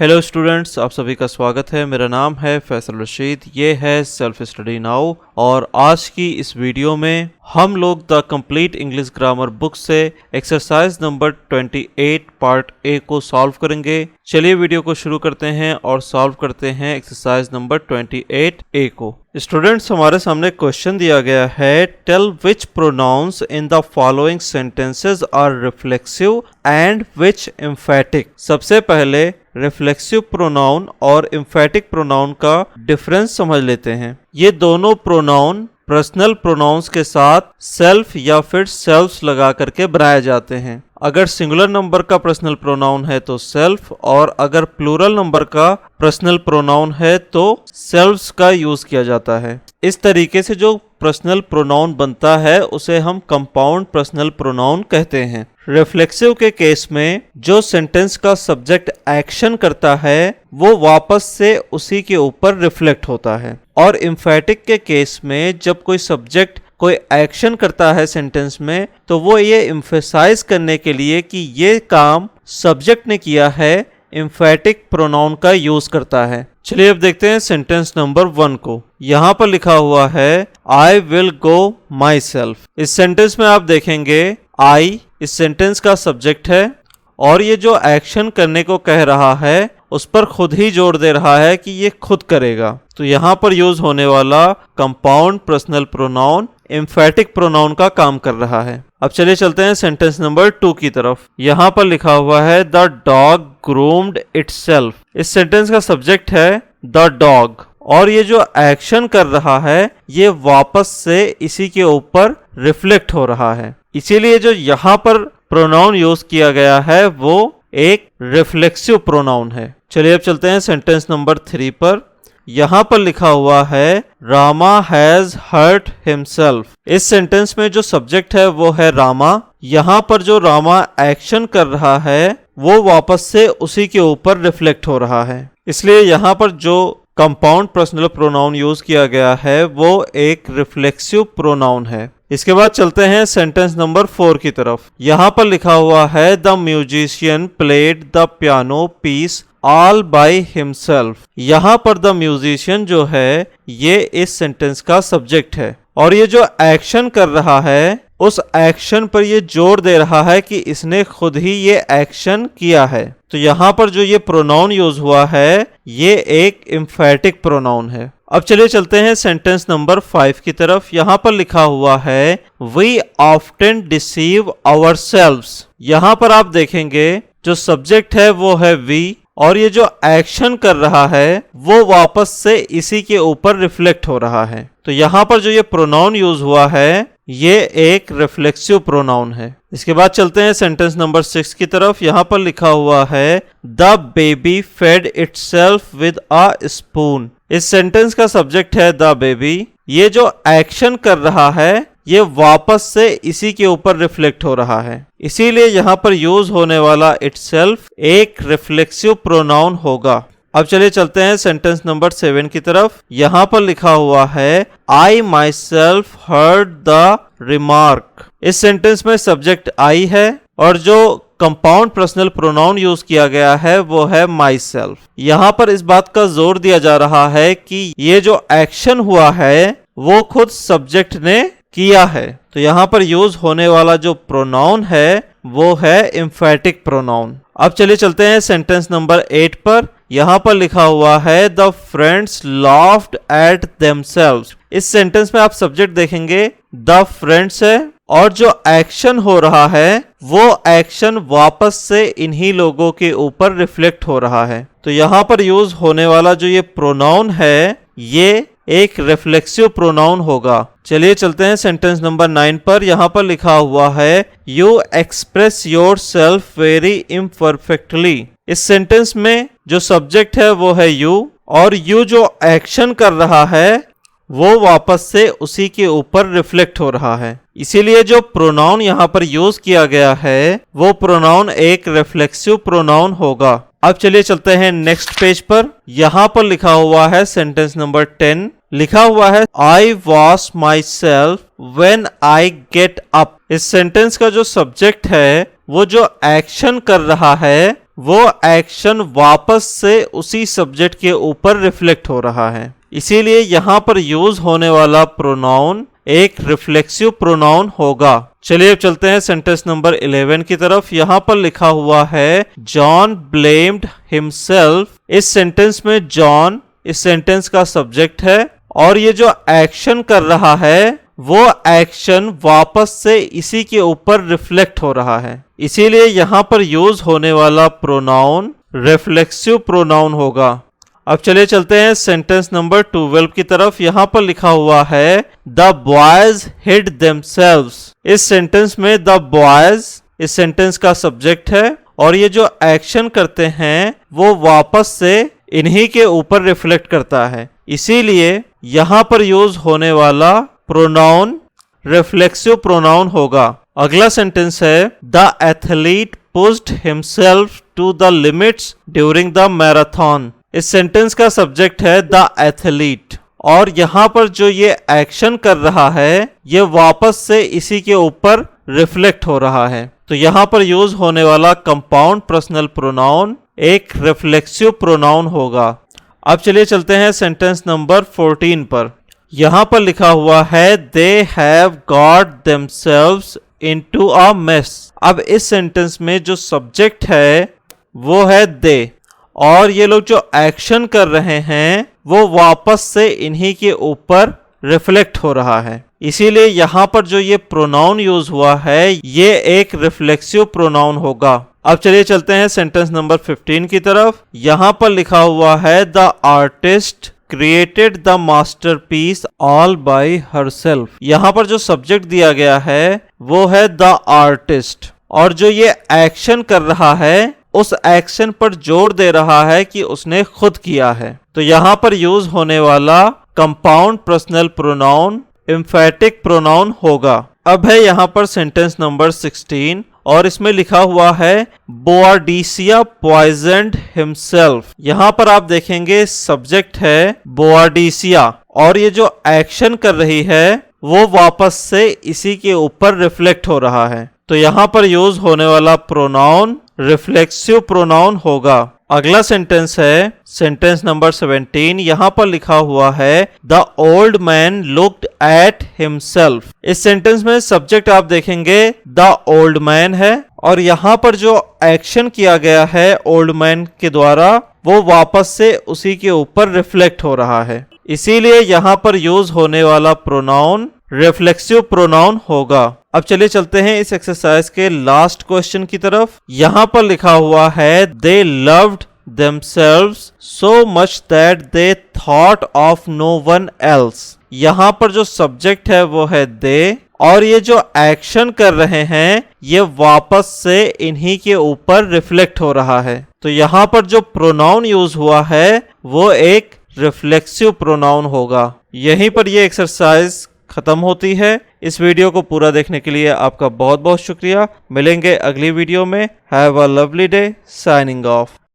Hello students, आप सभी का स्वागत है। मेरा नाम है फैसल रशीद। ये है सेल्फ स्टडी नाउ और आज की इस वीडियो में हम लोग the complete English grammar book से एक्सरसाइज नंबर 28 पार्ट ए को सॉल्व करेंगे। चलिए वीडियो को शुरू करते हैं और सॉल्व करते हैं एक्सरसाइज नंबर 28 ए को। स्टूडेंट्स, हमारे सामने क्वेश्चन दिया गया है, tell which pronouns in the following sentences are reflexive and which emphatic. सबसे पहले रिफ्लेक्सिव प्रोनाउन और एम्फेटिक प्रोनाउन का डिफरेंस समझ लेते हैं। ये दोनों प्रोनाउन पर्सनल प्रोनाउंस के साथ सेल्फ या फिर सेल्फ्स लगा करके बनाए जाते हैं। अगर सिंगुलर नंबर का पर्सनल प्रोनाउन है तो सेल्फ, और अगर प्लूरल नंबर का पर्सनल प्रोनाउन है तो सेल्फ्स का यूज किया जाता है। इस तरीके से जो पर्सनल प्रोनाउन बनता है उसे हम कंपाउंड पर्सनल प्रोनाउन कहते हैं। रिफ्लेक्सिव के केस में जो सेंटेंस का सब्जेक्ट एक्शन करता है वो वापस से उसी के ऊपर रिफ्लेक्ट होता है, और एम्फेटिक के केस में जब कोई सब्जेक्ट कोई एक्शन करता है सेंटेंस में तो वो ये एम्फेसाइज करने के लिए कि ये काम सब्जेक्ट ने किया है, एम्फेटिक प्रोनाउन का यूज करता है। चलिए अब देखते हैं सेंटेंस नंबर 1 को। यहाँ पर लिखा हुआ है I will go my self. इस सेंटेंस में आप देखेंगे आई इस सेंटेंस का सब्जेक्ट है और ये जो एक्शन करने को कह रहा है उस पर खुद ही जोर दे रहा है कि ये खुद करेगा। तो यहाँ पर यूज होने वाला compound personal pronoun emphatic pronoun का काम कर रहा है। अब चलिए चलते हैं सेंटेंस नंबर 2 की तरफ। यहाँ पर लिखा हुआ है द डॉग ग्रूम्ड इटसेल्फ। इस सेंटेंस का सब्जेक्ट है द डॉग और ये जो एक्शन कर रहा है ये वापस से इसी के ऊपर रिफ्लेक्ट हो रहा है, इसीलिए जो यहाँ पर प्रोनाउन यूज किया गया है वो एक रिफ्लेक्सिव प्रोनाउन है। चलिए अब चलते हैं सेंटेंस नंबर 3 पर। यहाँ पर लिखा हुआ है रामा हैज हर्ट हिमसेल्फ। इस सेंटेंस में जो सब्जेक्ट है वो है रामा। यहाँ पर जो रामा एक्शन कर रहा है वो वापस से उसी के ऊपर रिफ्लेक्ट हो रहा है, इसलिए यहाँ पर जो कंपाउंड पर्सनल प्रोनाउन यूज किया गया है वो एक रिफ्लेक्सिव प्रोनाउन है। इसके बाद चलते हैं सेंटेंस नंबर 4 की तरफ। यहाँ पर लिखा हुआ है the musician played the piano piece all by himself. यहाँ पर द म्यूजिशियन जो है ये इस सेंटेंस का सब्जेक्ट है और ये जो एक्शन कर रहा है उस एक्शन पर ये जोर दे रहा है कि इसने खुद ही ये एक्शन किया है। तो यहाँ पर जो ये प्रोनाउन यूज हुआ है ये एक एम्फेटिक प्रोनाउन है। अब चलिए चलते हैं सेंटेंस नंबर 5 की तरफ। यहाँ पर लिखा हुआ है वी ऑफ्टन डिसीव आवरसेल्व्स। यहाँ पर आप देखेंगे जो सब्जेक्ट है वो है वी और ये जो एक्शन कर रहा है वो वापस से इसी के ऊपर रिफ्लेक्ट हो रहा है। तो यहाँ पर जो ये प्रोनाउन यूज हुआ है ये एक रिफ्लेक्सिव प्रोनाउन है। इसके बाद चलते हैं सेंटेंस नंबर 6 की तरफ। यहाँ पर लिखा हुआ है the baby fed itself with a spoon. इस सेंटेंस का सब्जेक्ट है द बेबी। ये जो एक्शन कर रहा है ये वापस से इसी के ऊपर रिफ्लेक्ट हो रहा है, इसीलिए यहाँ पर यूज होने वाला इटसेल्फ एक रिफ्लेक्सिव प्रोनाउन होगा। अब चलिए चलते हैं सेंटेंस नंबर 7 की तरफ। यहाँ पर लिखा हुआ है I myself heard the remark. इस सेंटेंस में सब्जेक्ट आई है और जो कंपाउंड पर्सनल प्रोनाउन यूज किया गया है वो है माई सेल्फ। यहाँ पर इस बात का जोर दिया जा रहा है कि ये जो एक्शन हुआ है वो खुद सब्जेक्ट ने किया है। तो यहाँ पर यूज होने वाला जो प्रोनाउन है वो है एम्फेटिक प्रोनाउन। अब चलिए चलते हैं सेंटेंस नंबर 8 पर। यहाँ पर लिखा हुआ है the friends laughed eight themselves. इस सेंटेंस में आप सब्जेक्ट देखेंगे द फ्रेंड्स है और जो एक्शन हो रहा है वो एक्शन वापस से इन्हीं लोगों के ऊपर रिफ्लेक्ट हो रहा है। तो यहाँ पर यूज होने वाला जो ये प्रोनाउन है ये एक रिफ्लेक्सिव प्रोनाउन होगा। चलिए चलते हैं सेंटेंस नंबर 9 पर। यहाँ पर लिखा हुआ है you express your self very imperfectly. इस सेंटेंस में जो सब्जेक्ट है वो है यू और यू जो एक्शन कर रहा है वो वापस से उसी के ऊपर रिफ्लेक्ट हो रहा है, इसीलिए जो प्रोनाउन यहाँ पर यूज किया गया है वो प्रोनाउन एक रिफ्लेक्सिव प्रोनाउन होगा। अब चलिए चलते हैं नेक्स्ट पेज पर। यहाँ पर लिखा हुआ है सेंटेंस नंबर 10। लिखा हुआ है I wash myself when I get up. इस सेंटेंस का जो सब्जेक्ट है वो जो एक्शन कर रहा है वो एक्शन वापस से उसी सब्जेक्ट के ऊपर रिफ्लेक्ट हो रहा है। इसीलिए यहाँ पर यूज होने वाला प्रोनाउन एक रिफ्लेक्सिव प्रोनाउन होगा। चलिए अब चलते हैं सेंटेंस नंबर 11 की तरफ। यहाँ पर लिखा हुआ है जॉन ब्लेम्ड हिमसेल्फ। इस सेंटेंस में जॉन इस सेंटेंस का सब्जेक्ट है और ये जो एक्शन कर रहा है वो एक्शन वापस से इसी के ऊपर रिफ्लेक्ट हो रहा है। इसीलिए यहाँ पर यूज होने वाला प्रोनाउन रिफ्लेक्सिव प्रोनाउन होगा। अब चलिए चलते हैं सेंटेंस नंबर 12 की तरफ। यहाँ पर लिखा हुआ है द बॉयज हिड देमसेल्व्स। इस सेंटेंस में द बॉयज इस सेंटेंस का सब्जेक्ट है और ये जो एक्शन करते हैं वो वापस से इन्हीं के ऊपर रिफ्लेक्ट करता है। इसीलिए यहाँ पर यूज होने वाला प्रोनाउन रिफ्लेक्सिव प्रोनाउन होगा। अगला सेंटेंस है the athlete pushed himself to the limits during the marathon. इस सेंटेंस का सब्जेक्ट है द एथलीट और यहाँ पर जो ये एक्शन कर रहा है ये वापस से इसी के ऊपर रिफ्लेक्ट हो रहा है। तो यहाँ पर यूज होने वाला कंपाउंड पर्सनल प्रोनाउन एक रिफ्लेक्सिव प्रोनाउन होगा। अब चलिए चलते हैं सेंटेंस नंबर 14 पर। यहाँ पर लिखा हुआ है they have got themselves into a mess. अब इस सेंटेंस में जो सब्जेक्ट है वो है दे और ये लोग जो एक्शन कर रहे हैं वो वापस से इन्हीं के ऊपर रिफ्लेक्ट हो रहा है। इसीलिए यहाँ पर जो ये प्रोनाउन यूज हुआ है ये एक रिफ्लेक्सिव प्रोनाउन होगा। अब चलिए चलते हैं सेंटेंस नंबर 15 की तरफ। यहाँ पर लिखा हुआ है the artist created the masterpiece all by herself. यहाँ पर जो सब्जेक्ट दिया गया है वो है द आर्टिस्ट और जो ये एक्शन कर रहा है उस एक्शन पर जोर दे रहा है कि उसने खुद किया है। तो यहाँ पर यूज होने वाला compound personal pronoun emphatic pronoun होगा। अब है यहाँ पर सेंटेंस नंबर 16 और इसमें लिखा हुआ है बोआर्डिसिया पॉइजन्ड हिमसेल्फ। यहाँ पर आप देखेंगे सब्जेक्ट है बोआर्डिसिया और ये जो एक्शन कर रही है वो वापस से इसी के ऊपर रिफ्लेक्ट हो रहा है। तो यहाँ पर यूज होने वाला प्रोनाउन रिफ्लेक्सिव प्रोनाउन होगा। अगला सेंटेंस है सेंटेंस नंबर 17। यहाँ पर लिखा हुआ है the old man looked at himself. इस सेंटेंस में सब्जेक्ट आप देखेंगे द ओल्ड मैन है और यहाँ पर जो एक्शन किया गया है ओल्ड मैन के द्वारा वो वापस से उसी के ऊपर रिफ्लेक्ट हो रहा है। इसीलिए यहाँ पर यूज होने वाला प्रोनाउन रिफ्लेक्सिव प्रोनाउन होगा। अब चलिए चलते हैं इस एक्सरसाइज के लास्ट क्वेश्चन की तरफ। यहाँ पर लिखा हुआ है they loved themselves so much that they thought of no one else. यहाँ पर जो सब्जेक्ट है वो है दे और ये जो एक्शन कर रहे हैं ये वापस से इन्हीं के ऊपर रिफ्लेक्ट हो रहा है। तो यहाँ पर जो प्रोनाउन यूज हुआ है वो एक रिफ्लेक्सिव प्रोनाउन होगा। यहीं पर ये एक्सरसाइज खत्म होती है। इस वीडियो को पूरा देखने के लिए आपका बहुत बहुत शुक्रिया। मिलेंगे अगली वीडियो में। Have a lovely day. Signing off.